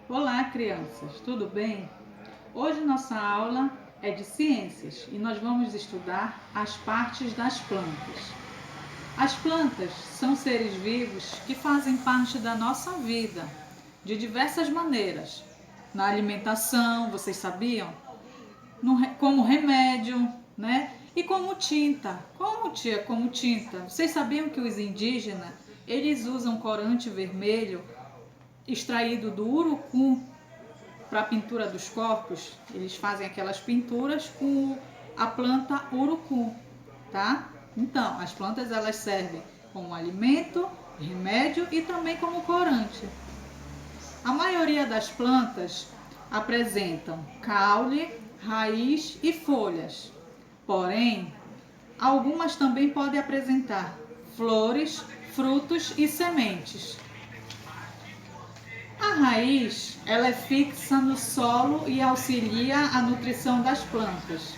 Olá, crianças, tudo bem? Hoje nossa aula é de ciências e nós vamos estudar as partes das plantas. As plantas são seres vivos que fazem parte da nossa vida de diversas maneiras. Na alimentação, vocês sabiam? Como remédio, né? E como tinta. Como tinta. Vocês sabiam que os indígenas, eles usam corante vermelho extraído do urucum para a pintura dos corpos? Eles fazem aquelas pinturas com a planta urucum, tá? Então, as plantas elas servem como alimento, remédio e também como corante. A maioria das plantas apresentam caule, raiz e folhas. Porém, algumas também podem apresentar flores, frutos e sementes. A raiz, ela é fixa no solo e auxilia a nutrição das plantas,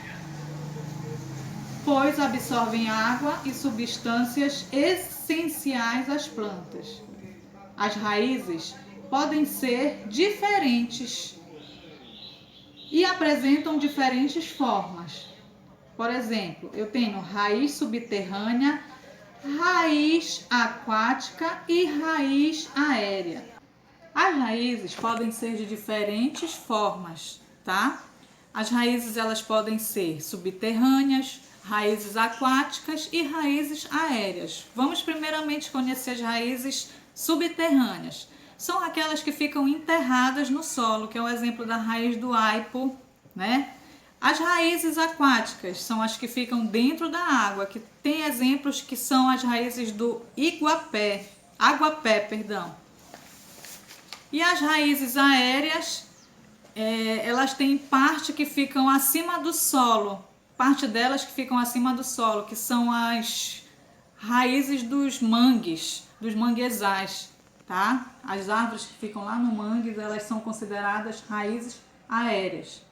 pois absorvem água e substâncias essenciais às plantas. As raízes podem ser diferentes e apresentam diferentes formas. Por exemplo, eu tenho raiz subterrânea, raiz aquática e raiz aérea. As raízes podem ser de diferentes formas, tá? As raízes elas podem ser subterrâneas, raízes aquáticas e raízes aéreas. Vamos primeiramente conhecer as raízes subterrâneas. São aquelas que ficam enterradas no solo, que é o exemplo da raiz do aipo, né? As raízes aquáticas são as que ficam dentro da água, que tem exemplos que são as raízes do aguapé, perdão. E as raízes aéreas, elas têm parte que ficam acima do solo, parte delas que ficam acima do solo, que são as raízes dos mangues, dos manguezais, tá? As árvores que ficam lá no mangue, elas são consideradas raízes aéreas.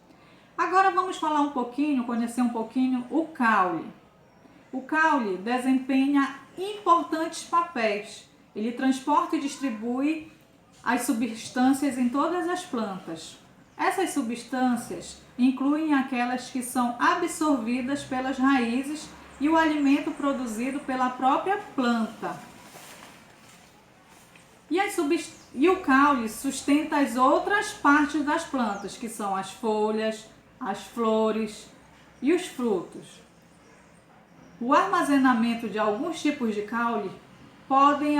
Agora vamos falar um pouquinho, conhecer um pouquinho o caule. O caule desempenha importantes papéis. Ele transporta e distribui as substâncias em todas as plantas. Essas substâncias incluem aquelas que são absorvidas pelas raízes e o alimento produzido pela própria planta. E o caule sustenta as outras partes das plantas, que são as folhas, as flores e os frutos. O armazenamento de alguns tipos de caule podem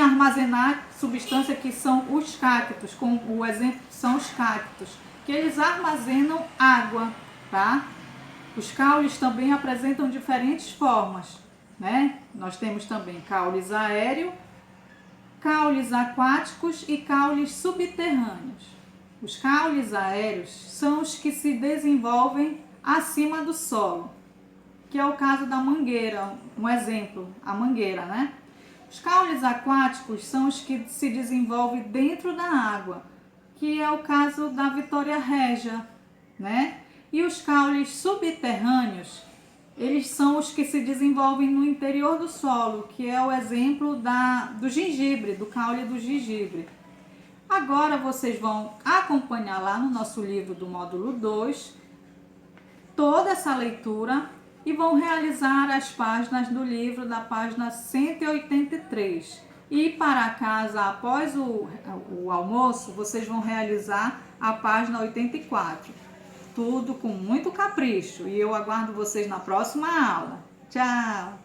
armazenar substâncias que são os cactos, como o exemplo são os cactos, que eles armazenam água, tá? Os caules também apresentam diferentes formas, né? Nós temos também caules aéreos, caules aquáticos e caules subterrâneos. Os caules aéreos são os que se desenvolvem acima do solo, que é o caso da mangueira, um exemplo, a mangueira, né? Os caules aquáticos são os que se desenvolvem dentro da água, que é o caso da Vitória Régia, né? E os caules subterrâneos, eles são os que se desenvolvem no interior do solo, que é o exemplo do gengibre, do caule do gengibre. Agora vocês vão acompanhar lá no nosso livro do módulo 2 toda essa leitura e vão realizar as páginas do livro da página 183. E para casa, após o almoço, vocês vão realizar a página 84. Tudo com muito capricho. E eu aguardo vocês na próxima aula. Tchau!